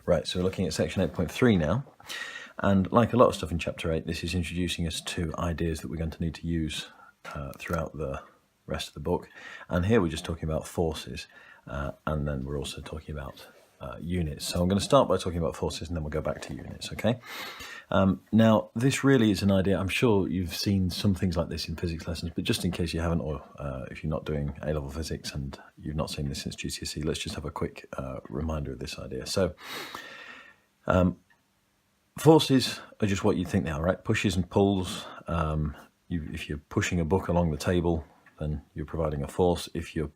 Right, so we're looking at section 8.3 now, and like a lot of stuff in chapter 8, this is introducing us to ideas that we're going to need to use throughout the rest of the book. And here we're just talking about forces, and then we're also talking about units. So I'm going to start by talking about forces, and then we'll go back to units, okay? Now, this really is an idea. I'm sure you've seen some things like this in physics lessons, but just in case you haven't, or if you're not doing A-level physics and you've not seen this since GCSE, let's just have a quick reminder of this idea. So, forces are just what you think they are, right? Pushes and pulls. If you're pushing a book along the table, then you're providing a force. If you're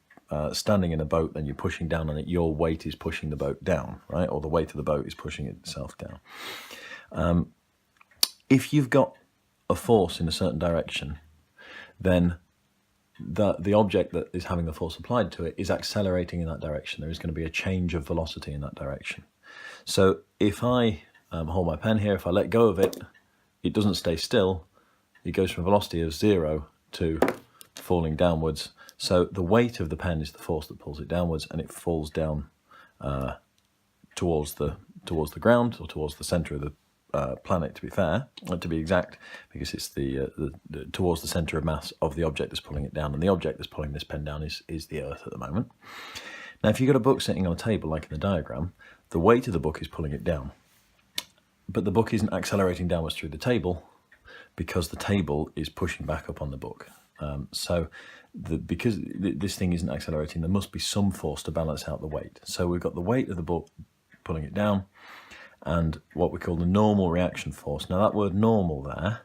standing in a boat, then you're pushing down on it. Your weight is pushing the boat down, right? Or the weight of the boat is pushing itself down. If you've got a force in a certain direction, then the object that is having the force applied to it is accelerating in that direction. There is going to be a change of velocity in that direction. So if I hold my pen here, if I let go of it, it doesn't stay still. It goes from a velocity of 0 to falling downwards. So the weight of the pen is the force that pulls it downwards, and it falls down towards the ground, or towards the centre of the planet, to be fair, or to be exact, because it's the towards the centre of mass of the object that's pulling it down, and the object that's pulling this pen down is the Earth at the moment. Now, if you've got a book sitting on a table, like in the diagram, the weight of the book is pulling it down, but the book isn't accelerating downwards through the table because the table is pushing back up on the book. Because this thing isn't accelerating, there must be some force to balance out the weight. So we've got the weight of the book pulling it down, and what we call the normal reaction force. Now, that word normal there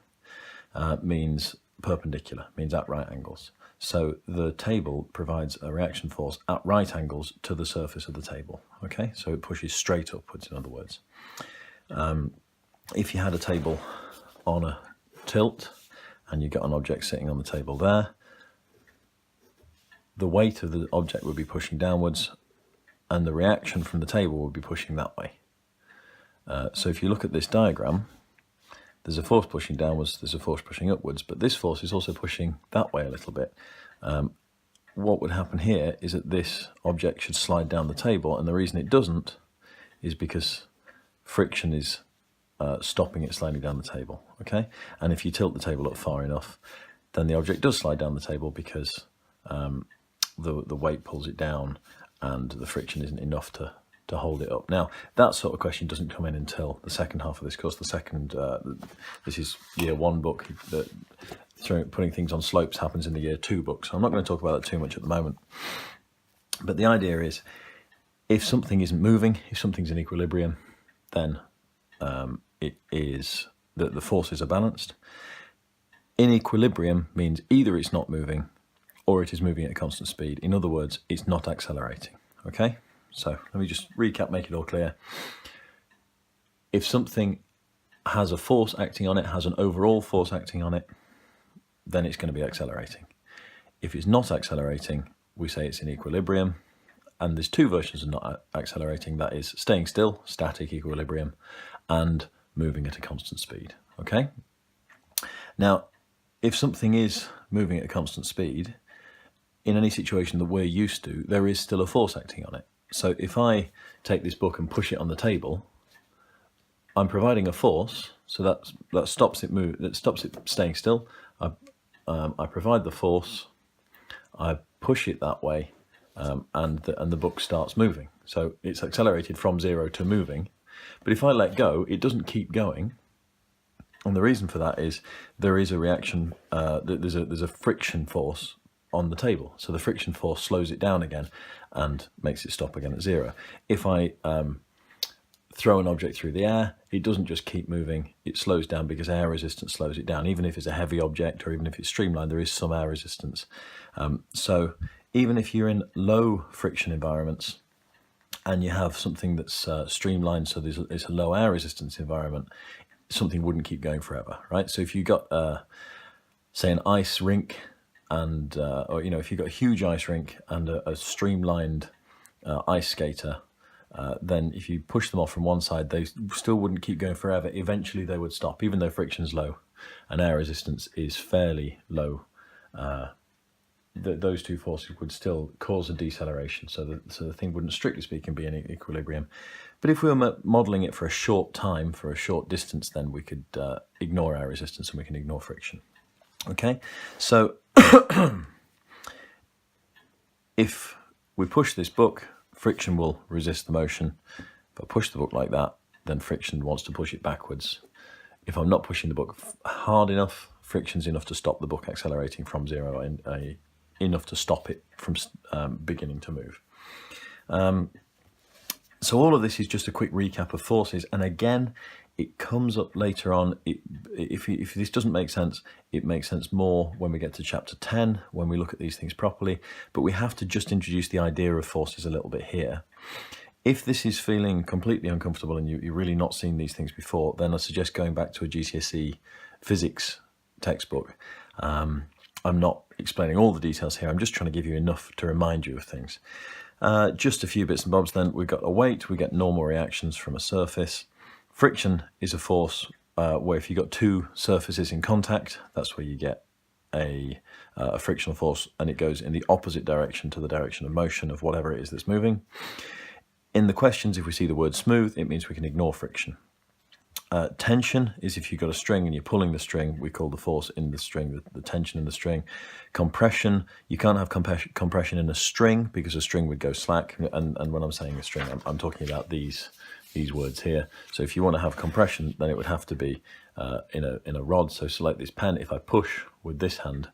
means perpendicular, means at right angles. So the table provides a reaction force at right angles to the surface of the table, okay? So it pushes straight upwards, in other words. If you had a table on a tilt and you got an object sitting on the table there, the weight of the object would be pushing downwards, and the reaction from the table would be pushing that way. So if you look at this diagram, there's a force pushing downwards, there's a force pushing upwards, but this force is also pushing that way a little bit. What would happen here is that this object should slide down the table, and the reason it doesn't is because friction is stopping it sliding down the table, okay? And if you tilt the table up far enough, then the object does slide down the table because the weight pulls it down and the friction isn't enough to hold it up. Now, that sort of question doesn't come in until the second half of this course. This is year 1 book. Putting things on slopes happens in the year 2 book, so I'm not going to talk about that too much at the moment. But the idea is, if something isn't moving, if something's in equilibrium, then it is that the forces are balanced. In equilibrium means either it's not moving or it is moving at a constant speed. In other words, it's not accelerating, okay? So let me just recap, make it all clear. If something has a force acting on it, has an overall force acting on it, then it's going to be accelerating. If it's not accelerating, we say it's in equilibrium. And there's 2 versions of not accelerating. That is staying still, static equilibrium, and moving at a constant speed, okay? Now, if something is moving at a constant speed, in any situation that we're used to, there is still a force acting on it. So if I take this book and push it on the table, I'm providing a force, so that stops it staying still. I provide the force, I push it that way, and the book starts moving. So it's accelerated from 0 to moving. But if I let go, it doesn't keep going. And the reason for that is there is a reaction, there's a friction force on the table. So the friction force slows it down again and makes it stop again at 0. If I throw an object through the air, it doesn't just keep moving, it slows down because air resistance slows it down. Even if it's a heavy object or even if it's streamlined, there is some air resistance. So even if you're in low friction environments and you have something that's streamlined, so there's a low air resistance environment, something wouldn't keep going forever, right? So if you got, say, an ice rink, and or if you've got a huge ice rink and a streamlined ice skater, then if you push them off from one side, they still wouldn't keep going forever. Eventually they would stop, even though friction's low and air resistance is fairly low those two forces would still cause a deceleration, so the thing wouldn't, strictly speaking, be in equilibrium. But if we were modelling it for a short time, for a short distance, then we could ignore our resistance and we can ignore friction. Okay, so if we push this book, friction will resist the motion. If I push the book like that, then friction wants to push it backwards. If I'm not pushing the book hard enough, friction's enough to stop the book accelerating from zero, and enough to stop it from beginning to move. So all of this is just a quick recap of forces, and again, it comes up later on. If this doesn't make sense, it makes sense more when we get to chapter 10, when we look at these things properly, but we have to just introduce the idea of forces a little bit here. If this is feeling completely uncomfortable and you're really not seen these things before, then I suggest going back to a GCSE physics textbook. I'm not explaining all the details here, I'm just trying to give you enough to remind you of things. Just a few bits and bobs then. We've got a weight, we get normal reactions from a surface. Friction is a force where if you've got two surfaces in contact, that's where you get a frictional force, and it goes in the opposite direction to the direction of motion of whatever it is that's moving. In the questions, if we see the word smooth, it means we can ignore friction. Tension is if you've got a string and you're pulling the string, we call the force in the string the tension in the string. Compression, you can't have compression in a string because a string would go slack. And when I'm saying a string, I'm talking about these words here. So if you want to have compression, then it would have to be in a rod. So select this pen. If I push with this hand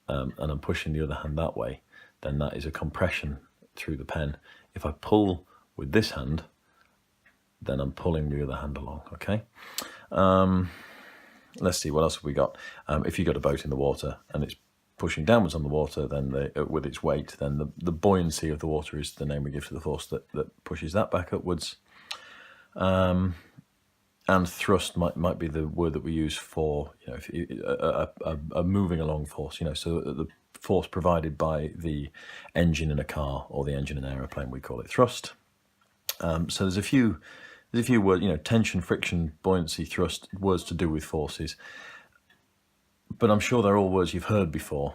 and I'm pushing the other hand that way, then that is a compression through the pen. If I pull with this hand, then I'm pulling the other hand along, okay? Let's see, what else have we got? If you've got a boat in the water and it's pushing downwards on the water, then with its weight, then the buoyancy of the water is the name we give to the force that pushes that back upwards. And thrust might be the word that we use for, a moving along force, so the force provided by the engine in a car or the engine in an aeroplane, we call it thrust. So there's a few words, tension, friction, buoyancy, thrust, words to do with forces. But I'm sure they're all words you've heard before.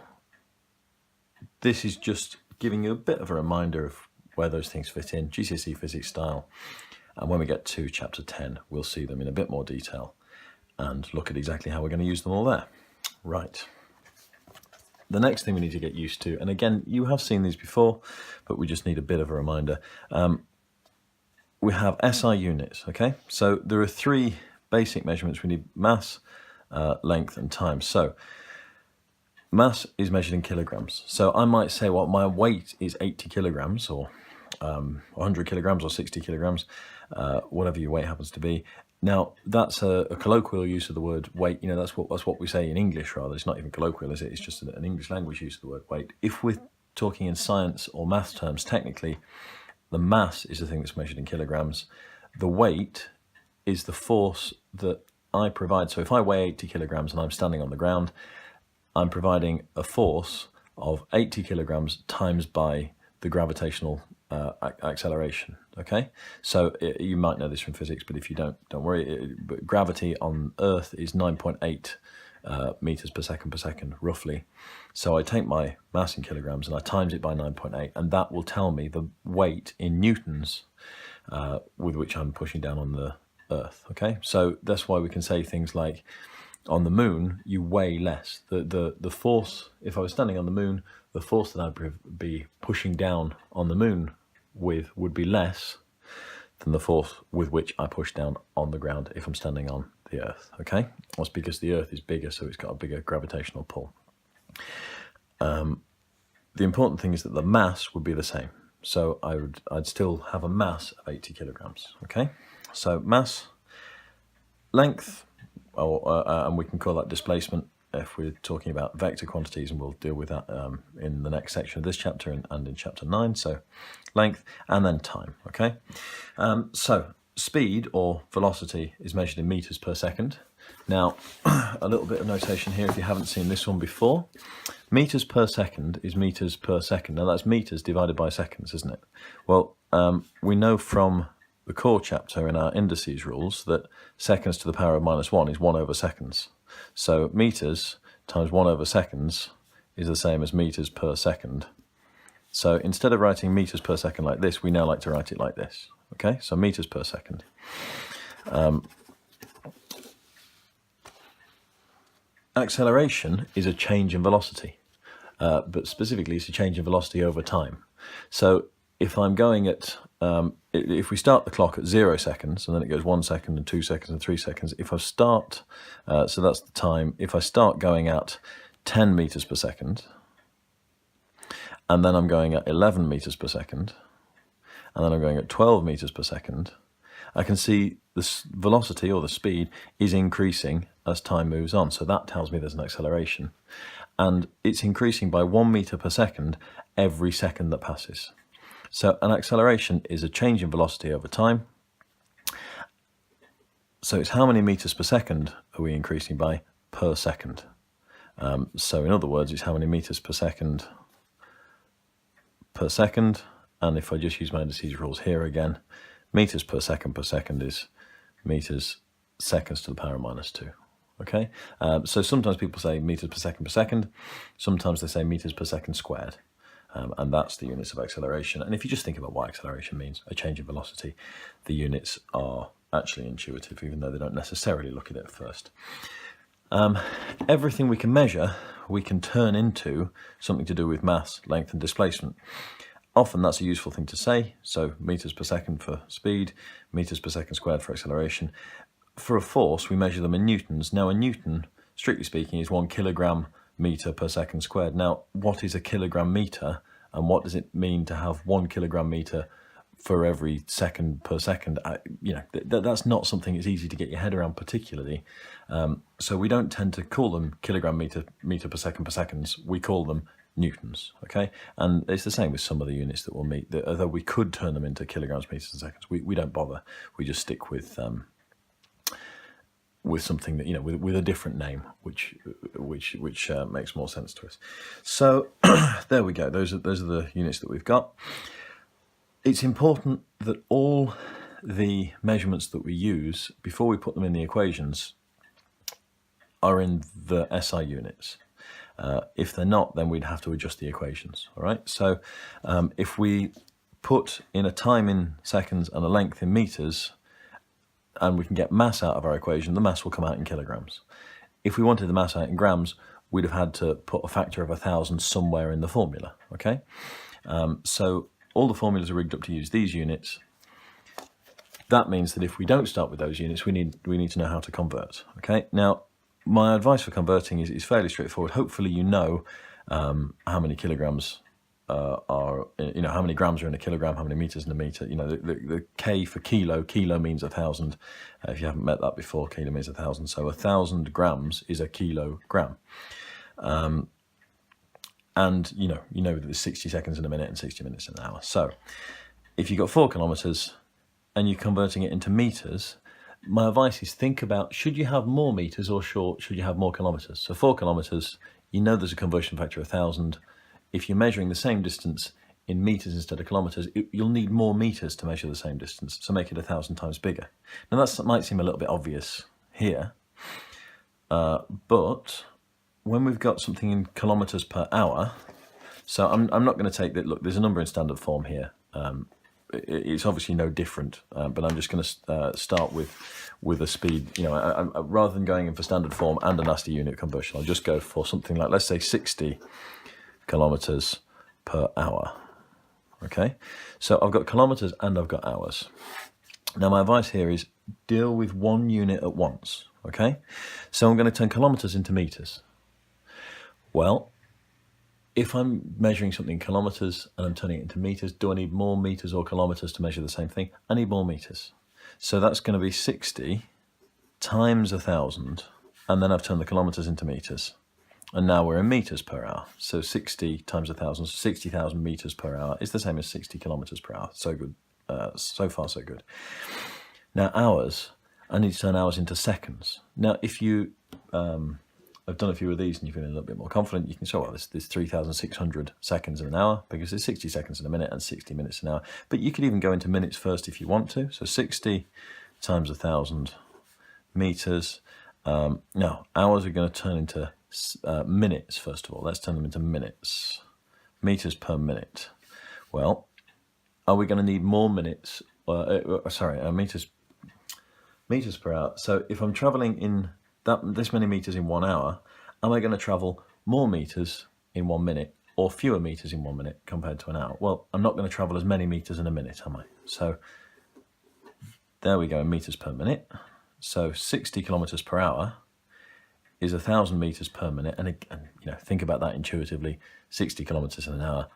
This is just giving you a bit of a reminder of where those things fit in, GCSE physics style. And when we get to chapter 10, we'll see them in a bit more detail and look at exactly how we're going to use them all there. Right. The next thing we need to get used to, and again, you have seen these before, but we just need a bit of a reminder. We have SI units, okay? So there are three basic measurements. We need mass, length, and time. So mass is measured in kilograms. So I might say, well, my weight is 80 kilograms or 100 kilograms or 60 kilograms, whatever your weight happens to be. Now, that's a colloquial use of the word weight. That's what we say in English, rather. It's not even colloquial, is it? It's just an English language use of the word weight. If we're talking in science or math terms, technically, the mass is the thing that's measured in kilograms. The weight is the force that I provide. So if I weigh 80 kilograms and I'm standing on the ground, I'm providing a force of 80 kilograms times by the gravitational acceleration, okay? So you might know this from physics, but if you don't worry. But gravity on Earth is 9.8 meters per second, roughly. So I take my mass in kilograms and I times it by 9.8, and that will tell me the weight in newtons with which I'm pushing down on the Earth, okay? So that's why we can say things like, on the moon, you weigh less. The force, if I was standing on the moon, the force that I'd be pushing down on the moon with would be less than the force with which I push down on the ground if I'm standing on the Earth, okay? That's because the Earth is bigger, so it's got a bigger gravitational pull. The important thing is that the mass would be the same. So I'd still have a mass of 80 kilograms, okay? So mass, length, and we can call that displacement if we're talking about vector quantities, and we'll deal with that in the next section of this chapter and in chapter 9. So length and then time, okay? So speed or velocity is measured in meters per second. Now, a little bit of notation here if you haven't seen this one before. Meters per second is meters per second. Now that's meters divided by seconds, isn't it? Well, we know from the core chapter in our indices rules that seconds to the power of -1 is 1 over seconds. So meters times 1 over seconds is the same as meters per second. So instead of writing meters per second like this, we now like to write it like this. Okay, so meters per second. Acceleration is a change in velocity, but specifically it's a change in velocity over time. So if I'm going at, if we start the clock at 0 seconds, and then it goes 1 second and 2 seconds and 3 seconds, if I start, so that's the time, if I start going at 10 meters per second, and then I'm going at 11 meters per second, and then I'm going at 12 meters per second, I can see the velocity or the speed is increasing as time moves on. So that tells me there's an acceleration. And it's increasing by 1 meter per second every second that passes. So an acceleration is a change in velocity over time. So it's how many meters per second are we increasing by per second. So in other words, it's how many meters per second. And if I just use my indices rules here again, meters per second is meters seconds to the power of -2. Okay, so sometimes people say meters per second, sometimes they say meters per second squared, and that's the units of acceleration. And if you just think about what acceleration means, a change in velocity, the units are actually intuitive, even though they don't necessarily look at it at first. Everything we can measure, we can turn into something to do with mass, length and displacement. Often that's a useful thing to say, so meters per second for speed, meters per second squared for acceleration. For a force, we measure them in newtons. Now a newton, strictly speaking, is 1 kilogram meter per second squared. Now, what is a kilogram meter, and what does it mean to have 1 kilogram meter for every second per second? That's not something that's easy to get your head around particularly. So we don't tend to call them kilogram meter per seconds. We call them newtons, okay? And it's the same with some of the units that we'll meet, although we could turn them into kilograms, meters, and seconds. We don't bother. We just stick with something that, with a different name, which makes more sense to us. So there we go. Those are the units that we've got. It's important that all the measurements that we use before we put them in the equations are in the SI units. If they're not, then we'd have to adjust the equations, all right? So if we put in a time in seconds and a length in meters, and we can get mass out of our equation, the mass will come out in kilograms. If we wanted the mass out in grams, we'd have had to put a factor of 1,000 somewhere in the formula, okay? So all the formulas are rigged up to use these units. That means that if we don't start with those units, we need to know how to convert, okay? Now, my advice for converting is fairly straightforward. Hopefully you know how many kilograms how many grams are in a kilogram, how many meters in a meter. The K for kilo means 1,000. If you haven't met that before, kilo means 1,000. So 1,000 grams is a kilogram. And you know that there's 60 seconds in a minute and 60 minutes in an hour. So if you've got 4 kilometers and you're converting it into meters, my advice is think about, should you have more meters or should you have more kilometers? So 4 kilometers, there's a conversion factor of 1,000. If you're measuring the same distance in meters instead of kilometers, you'll need more meters to measure the same distance, so make it 1,000 times bigger. Now that might seem a little bit obvious here, but when we've got something in kilometers per hour, so I'm not going to take that. Look, there's a number in standard form here. It's obviously no different, but I'm just going to start with a speed. Rather than going in for standard form and a nasty unit conversion, I'll just go for something like, let's say, 60 kilometers per hour. Okay, so I've got kilometers and I've got hours. Now my advice here is deal with one unit at once. Okay, so I'm going to turn kilometers into meters. Well, if I'm measuring something in kilometers and I'm turning it into meters, do I need more meters or kilometers to measure the same thing? I need more meters. So that's going to be 60 times 1,000, and then I've turned the kilometers into meters. And now we're in meters per hour. So 60 times 1,000, 60,000 meters per hour is the same as 60 kilometers per hour. So good. So far, so good. Now hours, I need to turn hours into seconds. Now, if you have done a few of these and you're feeling a little bit more confident, you can say, well, there's 3,600 seconds in an hour, because there's 60 seconds in a minute and 60 minutes an hour. But you could even go into minutes first if you want to. So 60 times 1,000 meters. Now, hours are going to turn into minutes first of all. Let's turn them into minutes. Meters per minute. Well, are we going to need more minutes? Meters per hour. So if I'm traveling in this many meters in 1 hour, am I going to travel more meters in 1 minute or fewer meters in 1 minute compared to an hour? Well, I'm not going to travel as many meters in a minute, am I? So there we go, in meters per minute. So 60 kilometers per hour is 1,000 meters per minute. And you know, think about that intuitively. 60 kilometers in an hour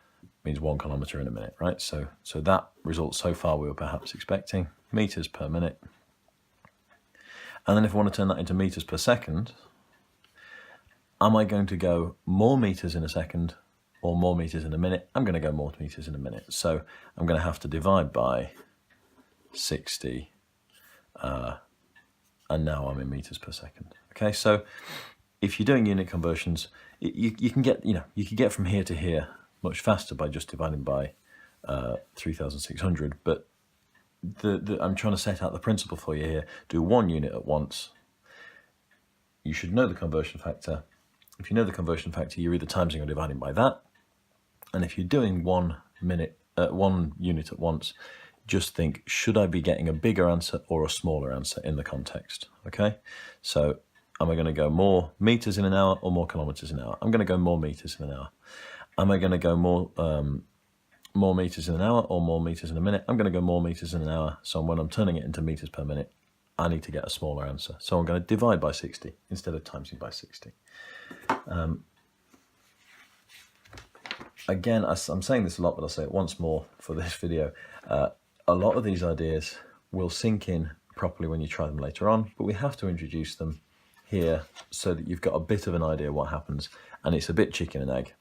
means 1 kilometer in a minute, right? So that result so far we were perhaps expecting, meters per minute. And then if I want to turn that into meters per second, am I going to go more meters in a second or more meters in a minute? I'm going to go more meters in a minute. So I'm going to have to divide by 60, and now I'm in meters per second. Okay, so if you're doing unit conversions, you can get from here to here much faster by just dividing by 3,600, but I'm trying to set out the principle for you here. Do 1 unit at once. You should know the conversion factor. If you know the conversion factor, you're either timesing or dividing by that. And if you're doing 1 unit at once, just think, should I be getting a bigger answer or a smaller answer in the context? Okay, so am I going to go more meters in an hour or more kilometers an hour? I'm going to go more meters in an hour. Am I going to go more meters in an hour or more meters in a minute? I'm going to go more meters in an hour. So when I'm turning it into meters per minute, I need to get a smaller answer. So I'm going to divide by 60 instead of timesing by 60. Again, I'm saying this a lot, but I'll say it once more for this video. A lot of these ideas will sink in properly when you try them later on, but we have to introduce them here so that you've got a bit of an idea what happens, and it's a bit chicken and egg.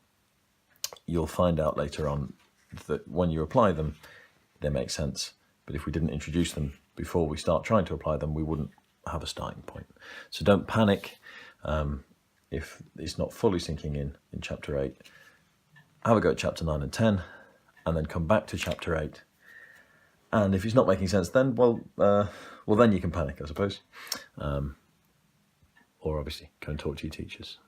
You'll find out later on that when you apply them, they make sense, but if we didn't introduce them before we start trying to apply them, we wouldn't have a starting point. So don't panic if it's not fully sinking in chapter 8. Have a go at chapter 9 and 10, and then come back to chapter 8. And if it's not making sense, then then you can panic, I suppose. Or obviously go and talk to your teachers.